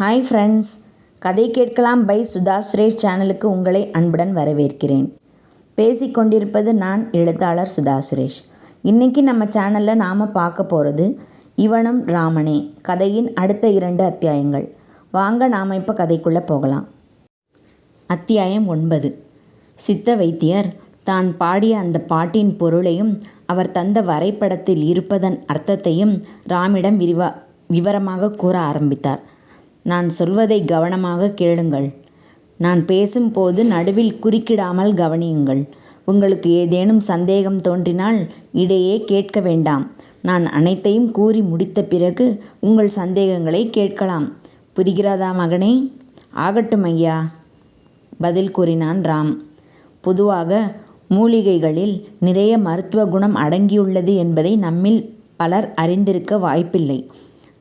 Hi friends, கதை கேட்கலாம் by Sudha Suresh சேனலுக்கு உங்களை அன்புடன் வரவேற்கிறேன். பேசிக்கொண்டிருப்பது நான் எழுத்தாளர் சுதா சுரேஷ். இன்றைக்கி நம்ம சேனலில் நாம் பார்க்க போகிறது இவனும் ராமனே கதையின் அடுத்த 2 அத்தியாயங்கள். வாங்க நாம் இப்போ கதைக்குள்ளே போகலாம். அத்தியாயம் 9. சித்த வைத்தியர் தான் பாடிய அந்த பாட்டின் பொருளையும் அவர் தந்த வரைபடத்தில் இருப்பதன் அர்த்தத்தையும் ராமிடம் விவரமாக கூற ஆரம்பித்தார். நான் சொல்வதை கவனமாக கேளுங்கள். நான் பேசும்போது நடுவில் குறுக்கிடாமல் கவனியுங்கள். உங்களுக்கு ஏதேனும் சந்தேகம் தோன்றினால் இடையே கேட்க வேண்டாம். நான் அனைத்தையும் கூறி முடித்த பிறகு உங்கள் சந்தேகங்களை கேட்கலாம். புரிகிறதா மகனே? ஆகட்டும் ஐயா, பதில் கூறினான் ராம். பொதுவாக மூலிகைகளில் நிறைய மருத்துவ குணம் அடங்கியுள்ளது என்பதை நம்மில் பலர் அறிந்திருக்க வாய்ப்பில்லை.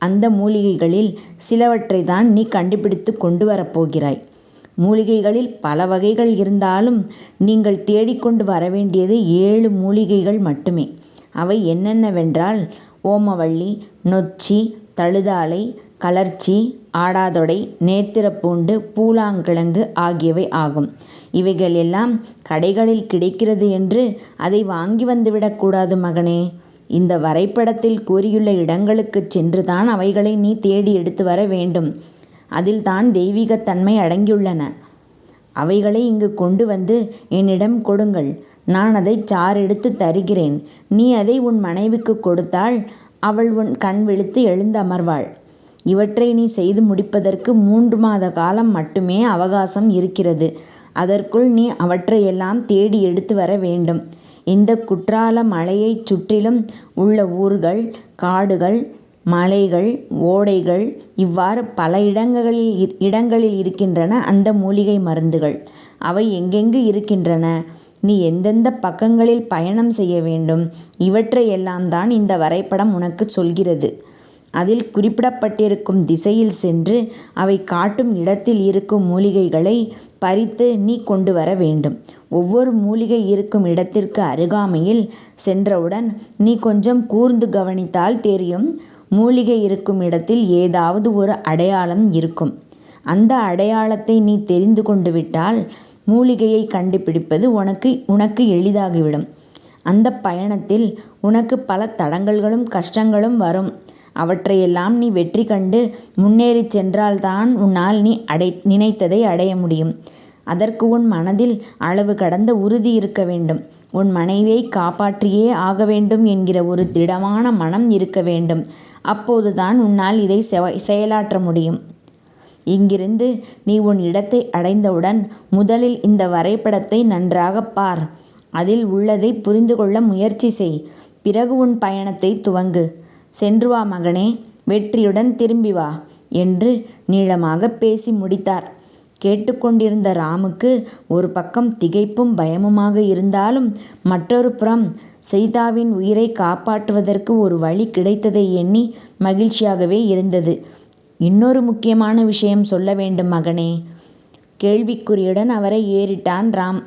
அந்த மூலிகைகளில் சிலவற்றை தான் நீ கண்டுபிடித்து கொண்டு வரப்போகிறாய். மூலிகைகளில் பல வகைகள் இருந்தாலும் நீங்கள் தேடிக்கொண்டு வரவேண்டியது 7 மூலிகைகள் மட்டுமே. அவை என்னென்னவென்றால் ஓமவள்ளி, நொச்சி, தழுதாலை, கலர்ச்சி, ஆடாதொடை, நேத்திரப்பூண்டு, பூலாங்கிழங்கு ஆகியவை ஆகும். இவைகள் எல்லாம் கடைகளில் கிடைக்கிறது என்று அதை வாங்கி வந்துவிடக்கூடாது மகனே. இந்த வரைபடத்தில் கூறியுள்ள இடங்களுக்கு சென்றுதான் அவைகளை நீ தேடி எடுத்து வர வேண்டும். அதில் தான் தெய்வீகத்தன்மை அடங்கியுள்ளன. அவைகளை இங்கு கொண்டு வந்து என்னிடம் கொடுங்கள். நான் அதை சாறெடுத்து தருகிறேன். நீ அதை உன் மனைவிக்கு கொடுத்தால் அவள் உன் கண் விழித்து எழுந்தமர்வாள். இவற்றை நீ செய்து முடிப்பதற்கு 3 மாத காலம் மட்டுமே அவகாசம் இருக்கிறது. அதற்குள் நீ அவற்றையெல்லாம் தேடி எடுத்து வர வேண்டும். இந்த குற்றால மலையைச் சுற்றிலும் உள்ள ஊர்கள், காடுகள், மலைகள், ஓடைகள், இவ்வாறு பல இடங்களில் இருக்கின்றன அந்த மூலிகை மருந்துகள். அவை எங்கெங்கு இருக்கின்றன, நீ எந்தெந்த பக்கங்களில் பயணம் செய்ய வேண்டும், இவற்றையெல்லாம் தான் இந்த வரைபடம் உனக்கு சொல்கிறது. அதில் குறிப்பிடப்பட்டிருக்கும் திசையில் சென்று அவை காட்டும் இடத்தில் இருக்கும் மூலிகைகளை பறித்து நீ கொண்டு வர வேண்டும். ஒவ்வொரு மூலிகை இருக்கும் இடத்திற்கு அருகாமையில் சென்றவுடன் நீ கொஞ்சம் கூர்ந்து கவனித்தால் தெரியும், மூலிகை இருக்கும் இடத்தில் ஏதாவது ஒரு அடையாளம் இருக்கும். அந்த அடையாளத்தை நீ தெரிந்து கொண்டு விட்டால் மூலிகையை கண்டுபிடிப்பது உனக்கு எளிதாகிவிடும். அந்த பயணத்தில் உனக்கு பல தடங்கல்களும் கஷ்டங்களும் வரும். அவற்றையெல்லாம் நீ வெற்றி கண்டு முன்னேறி சென்றால்தான் உன்னால் நீ நினைத்ததை அடைய முடியும். அதற்கு உன் மனதில் அளவு கடந்த உறுதி இருக்க வேண்டும். உன் மனைவியை காப்பாற்றியே ஆக வேண்டும் என்கிற ஒரு திடமான மனம் இருக்க வேண்டும். அப்போதுதான் உன்னால் இதை செயலாற்ற முடியும். இங்கிருந்து நீ உன் இடத்தை அடைந்தவுடன் முதலில் இந்த வரைபடத்தை நன்றாக பார். அதில் உள்ளதை புரிந்து கொள்ள முயற்சி செய். பிறகு உன் பயணத்தை துவங்கு. சென்று வா மகனே, வெற்றியுடன் திரும்பி வா என்று நீளமாக பேசி முடித்தார். கேட்டுக்கொண்டிருந்த ராமுக்கு ஒரு பக்கம் திகைப்பும் பயமுமாக இருந்தாலும் மற்றொரு புறம் சீதாவின் உயிரை காப்பாற்றுவதற்கு ஒரு வழி கிடைத்ததை எண்ணி மகிழ்ச்சியாகவே இருந்தது. இன்னொரு முக்கியமான விஷயம் சொல்ல வேண்டும் மகனே. கேள்விக்குறியுடன் அவரை ஏறிட்டான் ராம்.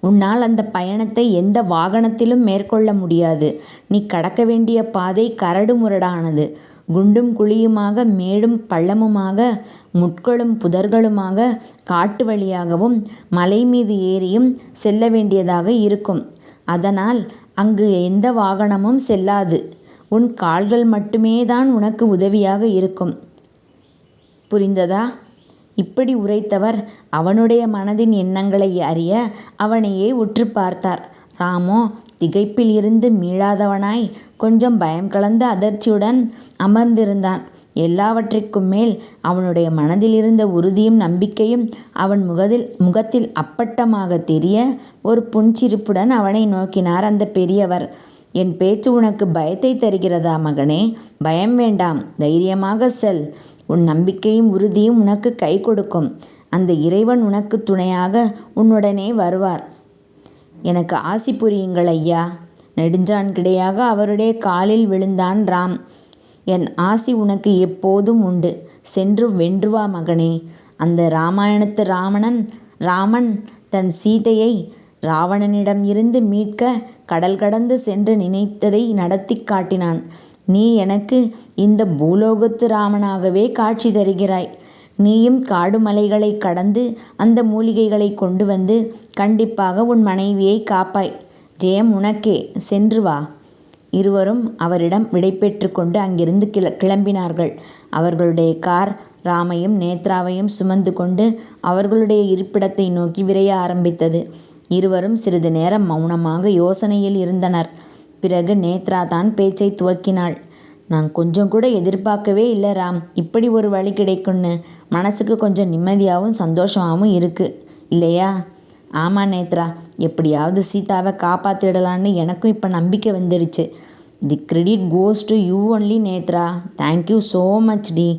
உன்னால் அந்த பயணத்தை எந்த வாகனத்திலும் மேற்கொள்ள முடியாது. நீ கடக்க வேண்டிய பாதை கரடு முரடானது. குண்டும் குழியுமாக, மேடும் பள்ளமுமாக, முட்களும் புதர்களுமாக, காட்டு வழியாகவும் மலை மீது ஏறியும் செல்ல வேண்டியதாக இருக்கும். அதனால் அங்கு எந்த வாகனமும் செல்லாது. உன் கால்கள் மட்டுமே தான் உனக்கு உதவியாக இருக்கும். புரிந்ததா? இப்படி உரைத்தவர் அவனுடைய மனதின் எண்ணங்களை அறிய அவனையே உற்று பார்த்தார். ராமோ திகைப்பில் இருந்து மீளாதவனாய் கொஞ்சம் பயம் கலந்த அதிர்ச்சியுடன் அமர்ந்திருந்தான். எல்லாவற்றிற்கும் மேல் அவனுடைய மனதில் இருந்த உறுதியும் நம்பிக்கையும் அவன் முகத்தில் அப்பட்டமாக தெரிய ஒரு புன்சிரிப்புடன் அவனை நோக்கினார் அந்த பெரியவர். என் பேச்சு உனக்கு பயத்தை தருகிறதா மகனே? பயம் வேண்டாம், தைரியமாக செல். உன் நம்பிக்கையும் உறுதியும் உனக்கு கை கொடுக்கும். அந்த இறைவன் உனக்கு துணையாக உன்னுடனே வருவார். எனக்கு ஆசி புரியுங்கள் ஐயா. நெடுஞ்சான் கிடையாக அவருடைய காலில் விழுந்தான் ராம். என் ஆசி உனக்கு எப்போதும் உண்டு. சென்று வென்று வா மகனே. அந்த இராமாயணத்து ராமன் தன் சீதையை ராவணனிடம் இருந்து மீட்க கடல் கடந்து சென்று நினைத்ததை நடத்தி காட்டினான். நீ எனக்கு இந்த பூலோகத்து ராமனாகவே காட்சி தருகிறாய். நீயும் காடு மலைகளை கடந்து அந்த மூலிகைகளை கொண்டு வந்து கண்டிப்பாக உன் மனைவியை காப்பாய். ஜெயம் உனக்கே, சென்று வா. இருவரும் அவரிடம் விடைபெற்று கொண்டு அங்கிருந்து கிளம்பினார்கள். அவர்களுடைய கார் ராமையும் நேத்ராவையும் சுமந்து கொண்டு அவர்களுடைய இருப்பிடத்தை நோக்கி விரைய ஆரம்பித்தது. இருவரும் சிறிது நேரம் மௌனமாக யோசனையில் இருந்தனர். பிறகு நேத்ரா தான் பேச்சை துவக்கினாள். நான் கொஞ்சம் கூட எதிர்பார்க்கவே இல்லை ராம், இப்படி ஒரு வழி கிடைக்கும்னு. மனசுக்கு கொஞ்சம் நிம்மதியாகவும் சந்தோஷமாகவும் இருக்குது இல்லையா? ஆமாம் நேத்ரா, எப்படியாவது சீதாவை காப்பாற்றிடலான்னு எனக்கும் இப்போ நம்பிக்கை வந்துடுச்சு. The credit goes to you only Netra. Thank you so much டி.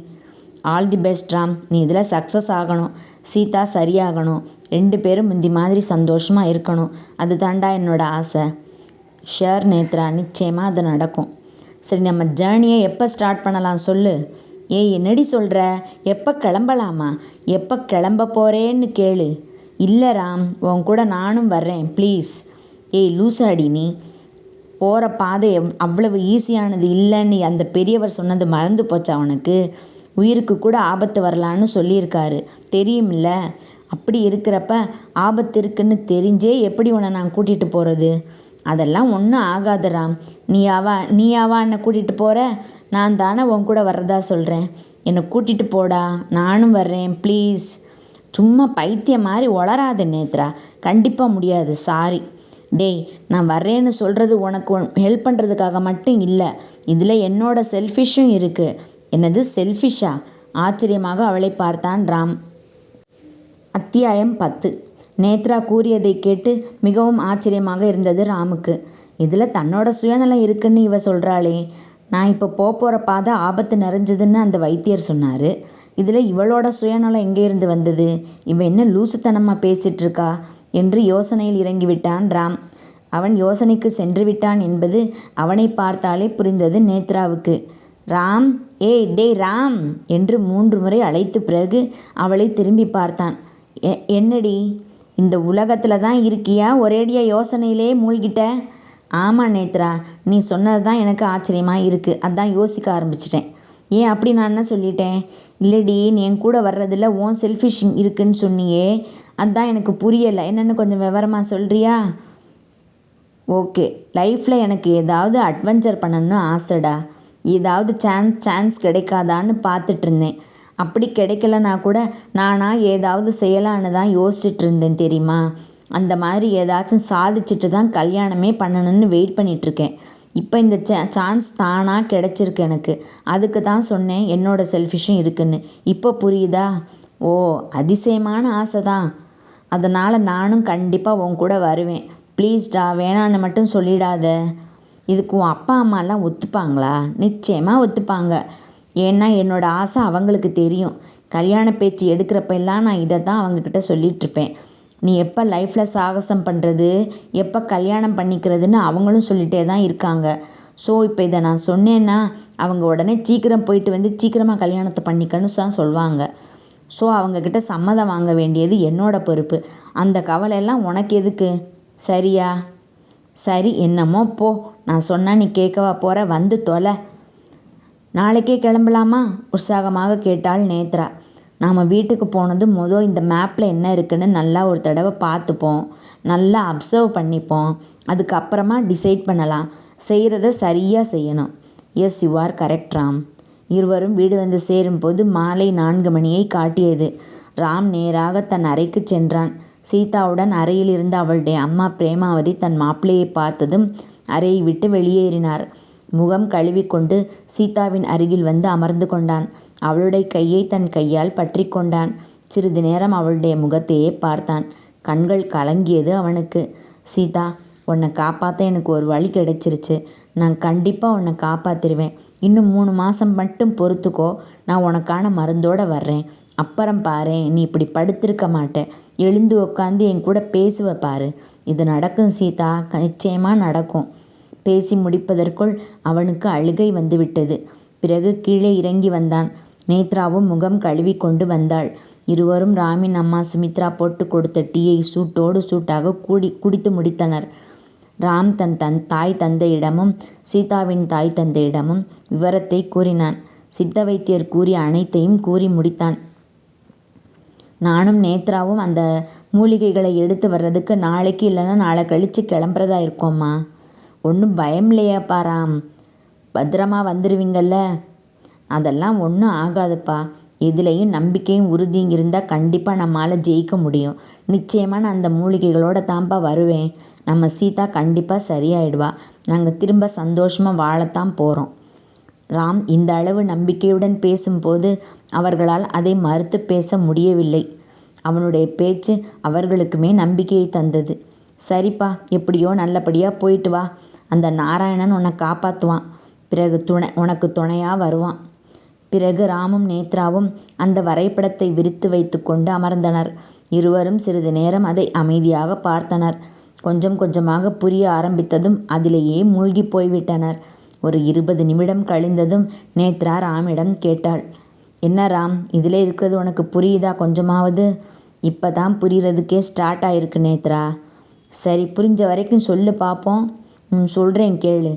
All the best Ram. நீ இதில் சக்ஸஸ் ஆகணும், சீதா சரியாகணும், 2 பேரும் முந்தி மாதிரி சந்தோஷமாக இருக்கணும். அது தாண்டா என்னோட ஆசை. ஷியோர் நேத்ரா, நிச்சயமாக அது நடக்கும். சரி, நம்ம ஜேர்னியை எப்போ ஸ்டார்ட் பண்ணலாம் சொல்லு. ஏய், என்னடி சொல்கிற? எப்போ கிளம்பலாமா? எப்போ கிளம்ப போகிறேன்னு கேளு. இல்லை ராம், உன் கூட நானும் வர்றேன் ப்ளீஸ். ஏய் லூசாடி, நீ போகிற பாதை அவ்வளவு ஈஸியானது இல்லைன்னு அந்த பெரியவர் சொன்னது மறந்து போச்சா உனக்கு? உயிருக்கு கூட ஆபத்து வரலான்னு சொல்லியிருக்காரு, தெரியுமில்ல? அப்படி இருக்கிறப்ப ஆபத்து இருக்குன்னு தெரிஞ்சே எப்படி உன்னை நான் கூட்டிகிட்டு போகிறது? அதெல்லாம் ஒன்றும் ஆகாது ராம். நீயாவா என்னை கூட்டிகிட்டு போகிற? நான் தானே உன் கூட வர்றதா சொல்கிறேன். என்னை கூட்டிகிட்டு போடா, நானும் வர்றேன் ப்ளீஸ். சும்மா பைத்தியம் மாதிரி உளராத நேத்ரா. கண்டிப்பாக முடியாது, சாரி. டேய், நான் வர்றேன்னு சொல்கிறது உனக்கு ஹெல்ப் பண்ணுறதுக்காக மட்டும் இல்லை, இதில் என்னோட செல்ஃபிஷும் இருக்குது. என்னது செல்ஃபிஷா? ஆச்சரியமாக அவளை பார்த்தான் ராம். அத்தியாயம் 10. நேத்ரா கூறியதை கேட்டு மிகவும் ஆச்சரியமாக இருந்தது ராமுக்கு. இதில் தன்னோட சுயநலம் இருக்குன்னு இவ சொல்கிறாளே. நான் இப்போ போகிற பாதை ஆபத்து நிறைஞ்சதுன்னு அந்த வைத்தியர் சொன்னார். இதில் இவளோட சுயநலம் எங்கே இருந்து வந்தது? இவன் என்ன லூசுத்தனமாக பேசிகிட்டு இருக்கா என்று யோசனையில் இறங்கிவிட்டான் ராம். அவன் யோசனைக்கு சென்று விட்டான் என்பது அவனை பார்த்தாலே புரிந்தது நேத்ராவுக்கு. ராம், ஏய் டேய் ராம் என்று 3 முறை அழைத்த பிறகு அவளை திரும்பி பார்த்தான். என்னடி, இந்த உலகத்தில் தான் இருக்கியா? ஒரேடியாக யோசனையிலே மூழ்கிட்ட? ஆமாம் நேத்ரா, நீ சொன்னது தான் எனக்கு ஆச்சரியமாக இருக்குது, அதான் யோசிக்க ஆரம்பிச்சிட்டேன். ஏன் அப்படி நான் என்ன சொல்லிட்டேன்? இல்லடி, நீ என் கூட வர்றதில் ஓன் செல்ஃபிஷிங் இருக்குன்னு சொன்னியே, அதுதான் எனக்கு புரியலை. என்னென்னு கொஞ்சம் விவரமாக சொல்கிறியா? ஓகே, லைஃப்பில் எனக்கு ஏதாவது அட்வென்ச்சர் பண்ணணும்னு ஆசைடா. ஏதாவது சான்ஸ் கிடைக்காதான்னு பார்த்துட்ருந்தேன். அப்படி கிடைக்கலனா கூட நானாக ஏதாவது செய்யலான்னு தான் யோசிச்சுட்டு இருந்தேன் தெரியுமா? அந்த மாதிரி ஏதாச்சும் சாதிச்சுட்டு தான் கல்யாணமே பண்ணணும்னு வெயிட் பண்ணிகிட்ருக்கேன். இப்போ இந்த சான்ஸ் தானாக கிடச்சிருக்கு எனக்கு. அதுக்கு தான் சொன்னேன் என்னோட செல்ஃபிஷும் இருக்குன்னு. இப்போ புரியுதா? ஓ, அதிசயமான ஆசை தான். அதனால் நானும் கண்டிப்பாக உன் கூட வருவேன். ப்ளீஸ்டா, வேணான்னு மட்டும் சொல்லிடாத. இதுக்கு உன் அப்பா அம்மாலாம் ஒத்துப்பாங்களா? நிச்சயமாக ஒத்துப்பாங்க. ஏன்னா என்னோடய ஆசை அவங்களுக்கு தெரியும். கல்யாண பேச்சு எடுக்கிறப்ப எல்லாம் நான் இதை தான் அவங்கக்கிட்ட சொல்லிகிட்ருப்பேன். நீ எப்போ லைஃப்பில் சாகசம் பண்ணுறது, எப்போ கல்யாணம் பண்ணிக்கிறதுன்னு அவங்களும் சொல்லிகிட்டே தான் இருக்காங்க. ஸோ இப்போ இதை நான் சொன்னேன்னா அவங்க உடனே சீக்கிரம் போயிட்டு வந்து சீக்கிரமாக கல்யாணத்தை பண்ணிக்கன்னு தான் சொல்லுவாங்க. ஸோ அவங்கக்கிட்ட சம்மதம் வாங்க வேண்டியது என்னோடய பொறுப்பு. அந்த கவலையெல்லாம் உனக்கு எதுக்கு? சரியா? சரி, என்னமோ போ. நான் சொன்னால் நீ கேட்கவா போகிற? வந்து தொலை. நாளைக்கே கிளம்பலாமா? உற்சாகமாக கேட்டாள் நேத்ரா. நாம் வீட்டுக்கு போனதும் இந்த மேப்பில் என்ன இருக்குன்னு நல்லா ஒரு தடவை பார்த்துப்போம், நல்லா அப்சர்வ் பண்ணிப்போம். அதுக்கப்புறமா டிசைட் பண்ணலாம். செய்கிறத சரியாக செய்யணும். Yes, you are correct Ram. இருவரும் வீடு வந்து சேரும்போது மாலை 4 மணியை காட்டியது. ராம் நேராக தன் அறைக்கு சென்றான். சீதாவுடன் அறையில் இருந்த அவளுடைய அம்மா பிரேமாவதி தன் மாப்பிள்ளையை பார்த்ததும் அறையை விட்டு வெளியேறினார். முகம் கழுவிக்கொண்டு சீதாவின் அருகில் வந்து அமர்ந்து கொண்டான். அவளுடைய கையை தன் கையால் பற்றி கொண்டான். சிறிது நேரம் அவளுடைய முகத்தையே பார்த்தான். கண்கள் கலங்கியது அவனுக்கு. சீதா, உன்னை காப்பாற்ற எனக்கு ஒரு வழி கிடைச்சிருச்சு. நான் கண்டிப்பாக உன்னை காப்பாற்றிடுவேன். இன்னும் 3 மாதம் மட்டும் பொறுத்துக்கோ. நான் உனக்கான மருந்தோடு வர்றேன். அப்புறம் பாரு, நீ இப்படி படுத்திருக்க மாட்டேன். எழுந்து உட்காந்து என் கூட பேசுவ பாரு. இது நடக்கும் சீதா, நிச்சயமாக நடக்கும். பேசி முடிப்பதற்குள் அவனுக்கு அழுகை வந்துவிட்டது. பிறகு கீழே இறங்கி வந்தான். நேத்ராவும் முகம் கழுவி கொண்டு வந்தாள். இருவரும் ராமின் அம்மா சுமித்ரா போட்டு கொடுத்த டீயை சூட்டோடு சூட்டாக குடித்து முடித்தனர். ராம் தன் தாய் தந்தையிடமும் சீதாவின் தாய் தந்தையிடமும் விவரத்தை கூறினான். சித்த வைத்தியர் கூறிய அனைத்தையும் கூறி முடித்தான். நானும் நேத்ராவும் அந்த மூலிகைகளை எடுத்து வர்றதுக்கு நாளைக்கு இல்லைன்னா நாளை கழித்து கிளம்புறதா இருக்கோம்மா. ஒன்றும் பயம் இல்லையாப்பா ராம்? பத்திரமா வந்துடுவீங்கள்ல? அதெல்லாம் ஒன்றும் ஆகாதுப்பா. எதுலேயும் நம்பிக்கையும் உறுதியும் இருந்தால் கண்டிப்பாக நம்மளால் ஜெயிக்க முடியும். நிச்சயமாக நான் அந்த மூலிகைகளோட தான்ப்பா வருவேன். நம்ம சீதா கண்டிப்பாக சரியாயிடுவா. நாங்கள் திரும்ப சந்தோஷமாக வாழத்தான் போகிறோம். ராம் இந்த அளவு நம்பிக்கையுடன் பேசும்போது அவர்களால் அதை மறுத்து பேச முடியவில்லை. அவனுடைய பேச்சு அவர்களுக்குமே நம்பிக்கையை தந்தது. சரிப்பா, எப்படியோ நல்லபடியாக போயிட்டு வா. அந்த நாராயணன் உன்னை காப்பாற்றுவான். பிறகு உனக்கு துணையாக வருவான். பிறகு ராமும் நேத்ராவும் அந்த வரைபடத்தை விரித்து வைத்து கொண்டு அமர்ந்தனர். இருவரும் சிறிது நேரம் அதை அமைதியாக பார்த்தனர். கொஞ்சம் கொஞ்சமாக புரிய ஆரம்பித்ததும் அதிலேயே மூழ்கி போய்விட்டனர். ஒரு 20 நிமிடம் கழிந்ததும் நேத்ரா ராமிடம் கேட்டாள், என்ன ராம், இதில் இருக்கிறது உனக்கு புரியுதா கொஞ்சமாவது? இப்போ தான் புரியறதுக்கே ஸ்டார்ட் ஆகிருக்கு நேத்ரா. சரி, புரிஞ்ச வரைக்கும் சொல்லு பார்ப்போம். சொல்கிறேன் கேளு.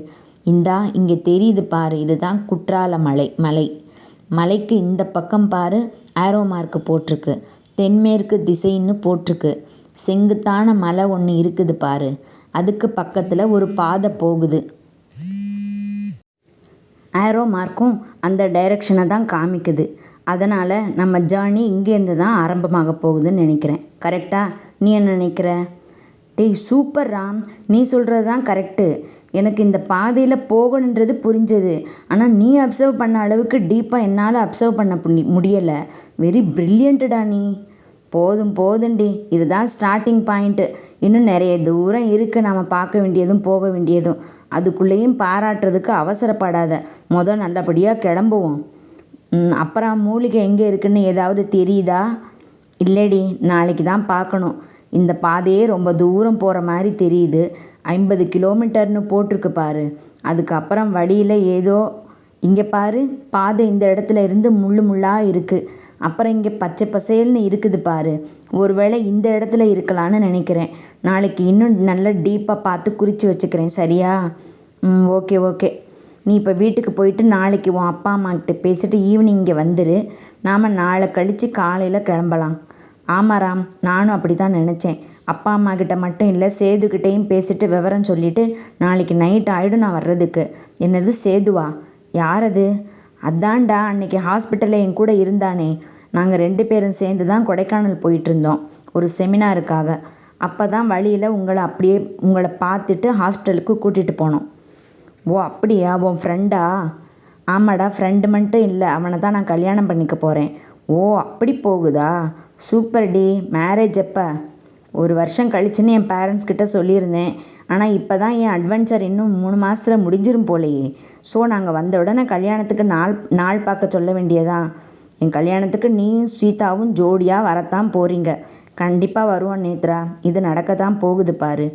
இங்கே தெரியுது பாரு, இதுதான் குற்றால மலை. மலைக்கு இந்த பக்கம் பாரு, ஆரோ மார்க்கு போட்டிருக்கு. தென்மேற்கு திசைன்னு போட்டிருக்கு. செங்குத்தான மலை ஒன்று இருக்குது பாரு. அதுக்கு பக்கத்தில் ஒரு பாதை போகுது. ஆரோ மார்க்கும் அந்த டைரக்ஷனை தான் காமிக்குது. அதனால் நம்ம ஜேர்னி இங்கேருந்து தான் ஆரம்பமாக போகுதுன்னு நினைக்கிறேன். கரெக்டா? நீ என்ன நினைக்கிற? டேய் சூப்பர் ராம், நீ சொல்கிறது தான் கரெக்டு. எனக்கு இந்த பாதையில் போகணுன்றது புரிஞ்சது. ஆனால் நீ அப்சர்வ் பண்ண அளவுக்கு டீப்பாக என்னால் அப்சர்வ் பண்ண முடியலை. வெரி ப்ரில்லியண்ட்டுடா நீ. போதுண்டி, இதுதான் ஸ்டார்டிங் பாயிண்ட்டு. இன்னும் நிறைய தூரம் இருக்குது நம்ம பார்க்க வேண்டியதும் போக வேண்டியதும். அதுக்குள்ளேயும் பாராட்டுறதுக்கு அவசரப்படாத. நல்லபடியாக கிளம்புவோம். அப்புறம் மூலிகை எங்கே இருக்குன்னு ஏதாவது தெரியுதா? இல்லைடி, நாளைக்கு தான் பார்க்கணும். இந்த பாதையே ரொம்ப தூரம் போகிற மாதிரி தெரியுது. 50 கிலோமீட்டர்னு போட்டிருக்கு பாரு. அதுக்கப்புறம் வழியில் ஏதோ இங்கே பாரு, பாதை இந்த இடத்துல இருந்து முள்ளாக இருக்குது. அப்புறம் இங்கே பச்சை பசேல்னு இருக்குது பாரு. ஒருவேளை இந்த இடத்துல இருக்கலான்னு நினைக்கிறேன். நாளைக்கு இன்னும் நல்லா டீப்பாக பார்த்து குறித்து வச்சுக்கிறேன். சரியா? ஓகே. நீ இப்போ வீட்டுக்கு போயிட்டு நாளைக்கு உன் அப்பா அம்மாக்கிட்ட பேசிட்டு ஈவினிங் இங்கே வந்துடு. நாம் நாளை கழித்து காலையில் கிளம்பலாம். ஆமாம் ராம், நானும் அப்படி தான் நினச்சேன். அப்பா அம்மா கிட்ட மட்டும் இல்லை, சேதுக்கிட்டேயும் பேசிட்டு விவரம் சொல்லிவிட்டு நாளைக்கு நைட் ஆகிடும் நான் வர்றதுக்கு. என்னது சேதுவா? யார் அது? அதான்டா அன்னைக்கு ஹாஸ்பிட்டலில் என் கூட இருந்தானே. நாங்கள் 2 பேரும் சேர்ந்து தான் கொடைக்கானல் போயிட்டுருந்தோம் ஒரு செமினாருக்காக. அப்போ தான் வழியில் உங்களை பார்த்துட்டு ஹாஸ்பிட்டலுக்கு கூட்டிகிட்டு போனோம். ஓ அப்படியா? உன் ஃப்ரெண்டா? ஆமாடா, ஃப்ரெண்டு மட்டும் இல்லை, அவனை தான் நான் கல்யாணம் பண்ணிக்க போகிறேன். ஓ அப்படி போகுதா? Super D. மேரேஜ் எப்போ? 1 வருஷம் கழிச்சுன்னு என் பேரண்ட்ஸ் கிட்ட சொல்லியிருந்தேன். ஆனால் இப்போ தான் என் அட்வென்ச்சர் இன்னும் 3 மாதத்தில் முடிஞ்சிரும் போலையே. ஸோ நாங்கள் வந்த உடனே கல்யாணத்துக்கு நாள் பார்க்க சொல்ல வேண்டியதான். என் கல்யாணத்துக்கு நீயும் சீதாவும் ஜோடியாக வரத்தான் போகிறீங்க. கண்டிப்பாக வருவோம் நேத்ரா. இது நடக்க தான் போகுது பாரு.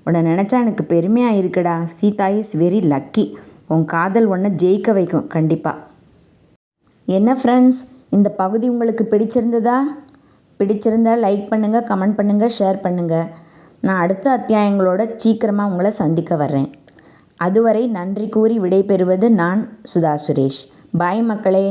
உன்னை நினச்சா எனக்கு பெருமையாக இருக்குடா. Sita is very lucky. உன் காதல் ஒன்றை ஜெயிக்க வைக்கும் கண்டிப்பாக. என்ன ஃப்ரெண்ட்ஸ், இந்த பகுதி உங்களுக்கு பிடிச்சிருந்தால் லைக் பண்ணுங்கள், கமெண்ட் பண்ணுங்கள், ஷேர் பண்ணுங்கள். நான் அடுத்த அத்தியாயங்களோட சீக்கிரமாக உங்களை சந்திக்க வர்றேன். அதுவரை நன்றி கூறி விடைபெறுவது நான் சுதா சுரேஷ். பாய் மக்களே.